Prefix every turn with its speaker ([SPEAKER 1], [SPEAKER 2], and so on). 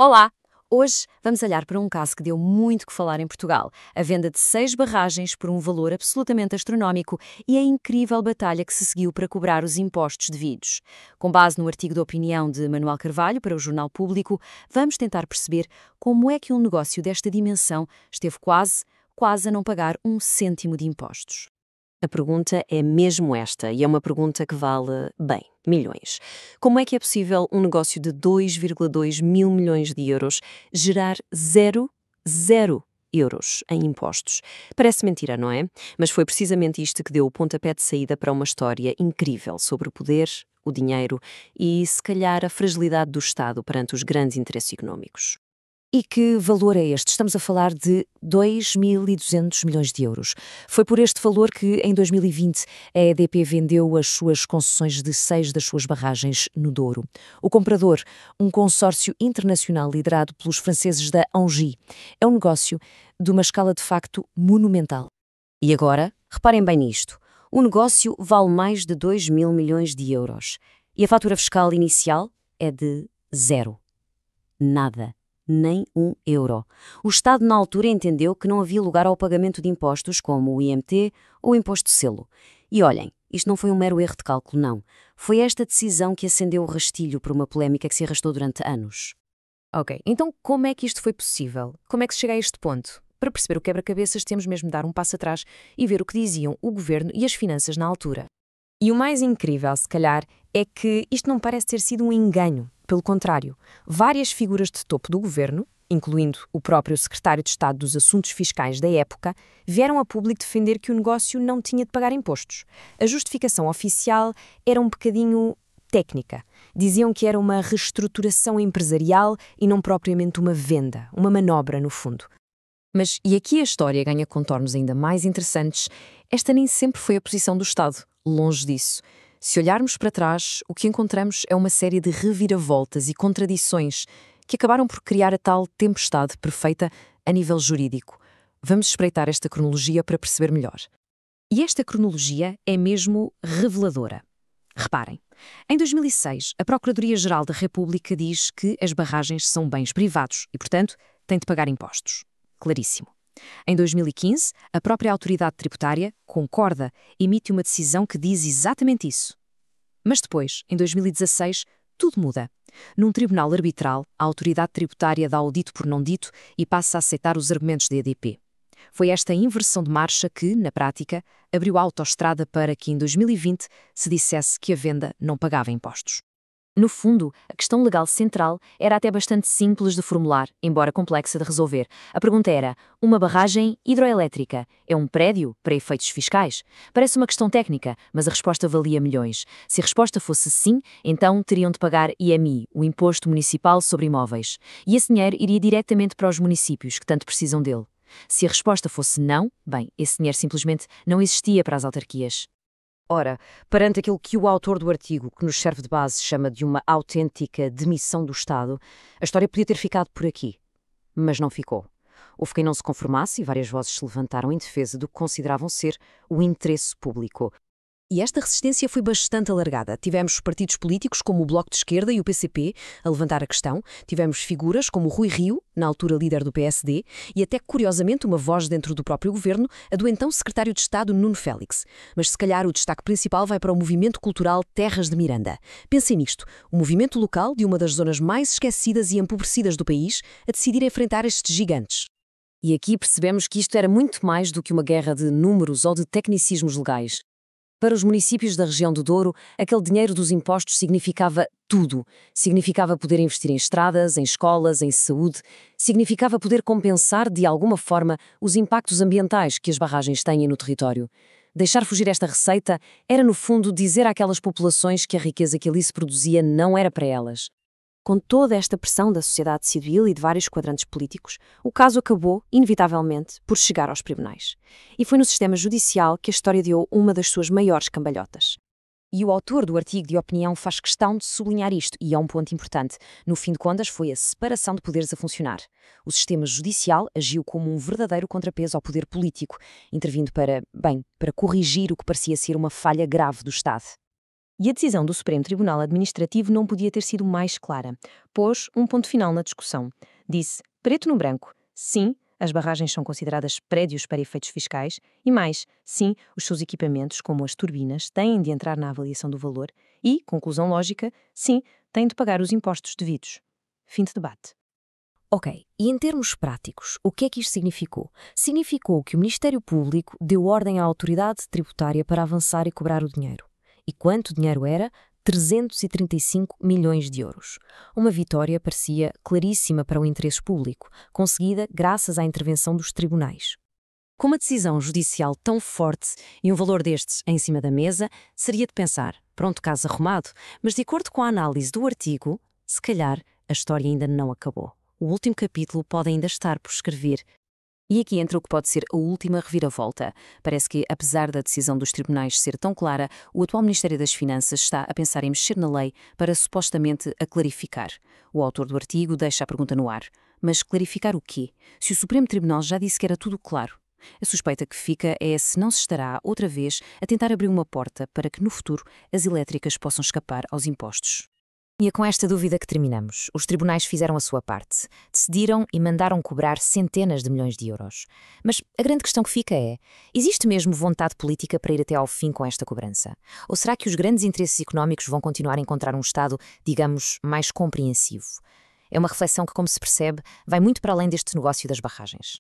[SPEAKER 1] Olá! Hoje vamos olhar para um caso que deu muito que falar em Portugal, a venda de 6 barragens por um valor absolutamente astronómico e a incrível batalha que se seguiu para cobrar os impostos devidos. Com base no artigo de opinião de Manuel Carvalho para o Jornal Público, vamos tentar perceber como é que um negócio desta dimensão esteve quase a não pagar um cêntimo de impostos.
[SPEAKER 2] A pergunta é mesmo esta, e é uma pergunta que vale, bem, milhões. Como é que é possível um negócio de 2,2 mil milhões de euros gerar zero euros em impostos? Parece mentira, não é? Mas foi precisamente isto que deu o pontapé de saída para uma história incrível sobre o poder, o dinheiro e, se calhar, a fragilidade do Estado perante os grandes interesses económicos.
[SPEAKER 1] E que valor é este? Estamos a falar de 2.200 milhões de euros. Foi por este valor que, em 2020, a EDP vendeu as suas concessões de 6 das suas barragens no Douro. O comprador, um consórcio internacional liderado pelos franceses da Engie, é um negócio de uma escala de facto monumental. E agora, reparem bem nisto, o negócio vale mais de 2 mil milhões de euros. E a fatura fiscal inicial é de zero. Nada. Nem um euro. O Estado, na altura, entendeu que não havia lugar ao pagamento de impostos como o IMT ou o imposto de selo. E olhem, isto não foi um mero erro de cálculo, não. Foi esta decisão que acendeu o rastilho por uma polémica que se arrastou durante anos.
[SPEAKER 3] Ok, então como é que isto foi possível? Como é que se chega a este ponto? Para perceber o quebra-cabeças, temos mesmo de dar um passo atrás e ver o que diziam o governo e as finanças na altura. E o mais incrível, se calhar, é que isto não parece ter sido um engano. Pelo contrário, várias figuras de topo do governo, incluindo o próprio secretário de Estado dos Assuntos Fiscais da época, vieram a público defender que o negócio não tinha de pagar impostos. A justificação oficial era um bocadinho técnica. Diziam que era uma reestruturação empresarial e não propriamente uma venda, uma manobra no fundo. Mas, e aqui a história ganha contornos ainda mais interessantes, esta nem sempre foi a posição do Estado, longe disso. Se olharmos para trás, o que encontramos é uma série de reviravoltas e contradições que acabaram por criar a tal tempestade perfeita a nível jurídico. Vamos espreitar esta cronologia para perceber melhor. E esta cronologia é mesmo reveladora. Reparem, em 2006, a Procuradoria-Geral da República diz que as barragens são bens privados e, portanto, têm de pagar impostos. Claríssimo. Em 2015, a própria autoridade tributária concorda e emite uma decisão que diz exatamente isso. Mas depois, em 2016, tudo muda. Num tribunal arbitral, a autoridade tributária dá o dito por não dito e passa a aceitar os argumentos da EDP. Foi esta inversão de marcha que, na prática, abriu a autoestrada para que em 2020 se dissesse que a venda não pagava impostos. No fundo, a questão legal central era até bastante simples de formular, embora complexa de resolver. A pergunta era: uma barragem hidroelétrica é um prédio para efeitos fiscais? Parece uma questão técnica, mas a resposta valia milhões. Se a resposta fosse sim, então teriam de pagar IMI, o Imposto Municipal sobre Imóveis. E esse dinheiro iria diretamente para os municípios, que tanto precisam dele. Se a resposta fosse não, bem, esse dinheiro simplesmente não existia para as autarquias.
[SPEAKER 2] Ora, perante aquilo que o autor do artigo, que nos serve de base, chama de uma autêntica demissão do Estado, a história podia ter ficado por aqui. Mas não ficou. Houve quem não se conformasse e várias vozes se levantaram em defesa do que consideravam ser o interesse público.
[SPEAKER 3] E esta resistência foi bastante alargada. Tivemos partidos políticos como o Bloco de Esquerda e o PCP a levantar a questão. Tivemos figuras como o Rui Rio, na altura líder do PSD, e até, curiosamente, uma voz dentro do próprio governo, a do então secretário de Estado Nuno Félix. Mas se calhar o destaque principal vai para o movimento cultural Terras de Miranda. Pensem nisto, o movimento local de uma das zonas mais esquecidas e empobrecidas do país a decidir enfrentar estes gigantes.
[SPEAKER 2] E aqui percebemos que isto era muito mais do que uma guerra de números ou de tecnicismos legais. Para os municípios da região do Douro, aquele dinheiro dos impostos significava tudo. Significava poder investir em estradas, em escolas, em saúde. Significava poder compensar, de alguma forma, os impactos ambientais que as barragens têm no território. Deixar fugir esta receita era, no fundo, dizer àquelas populações que a riqueza que ali se produzia não era para elas.
[SPEAKER 1] Com toda esta pressão da sociedade civil e de vários quadrantes políticos, o caso acabou, inevitavelmente, por chegar aos tribunais. E foi no sistema judicial que a história deu uma das suas maiores cambalhotas. E o autor do artigo de opinião faz questão de sublinhar isto, e é um ponto importante. No fim de contas, foi a separação de poderes a funcionar. O sistema judicial agiu como um verdadeiro contrapeso ao poder político, intervindo para corrigir o que parecia ser uma falha grave do Estado.
[SPEAKER 3] E a decisão do Supremo Tribunal Administrativo não podia ter sido mais clara. Pôs um ponto final na discussão. Disse, preto no branco, sim, as barragens são consideradas prédios para efeitos fiscais e mais, sim, os seus equipamentos, como as turbinas, têm de entrar na avaliação do valor e, conclusão lógica, sim, têm de pagar os impostos devidos. Fim de debate.
[SPEAKER 1] Ok, e em termos práticos, o que é que isto significou? Significou que o Ministério Público deu ordem à autoridade tributária para avançar e cobrar o dinheiro. E quanto dinheiro era? 335 milhões de euros. Uma vitória parecia claríssima para o interesse público, conseguida graças à intervenção dos tribunais. Com uma decisão judicial tão forte e um valor destes em cima da mesa, seria de pensar, pronto, caso arrumado, mas de acordo com a análise do artigo, se calhar a história ainda não acabou. O último capítulo pode ainda estar por escrever.
[SPEAKER 2] E aqui entra o que pode ser a última reviravolta. Parece que, apesar da decisão dos tribunais ser tão clara, o atual Ministério das Finanças está a pensar em mexer na lei para supostamente a clarificar. O autor do artigo deixa a pergunta no ar. Mas clarificar o quê? Se o Supremo Tribunal já disse que era tudo claro. A suspeita que fica é se não se estará, outra vez, a tentar abrir uma porta para que, no futuro, as elétricas possam escapar aos impostos.
[SPEAKER 1] E é com esta dúvida que terminamos. Os tribunais fizeram a sua parte. Decidiram e mandaram cobrar centenas de milhões de euros. Mas a grande questão que fica é, existe mesmo vontade política para ir até ao fim com esta cobrança? Ou será que os grandes interesses económicos vão continuar a encontrar um Estado, digamos, mais compreensivo? É uma reflexão que, como se percebe, vai muito para além deste negócio das barragens.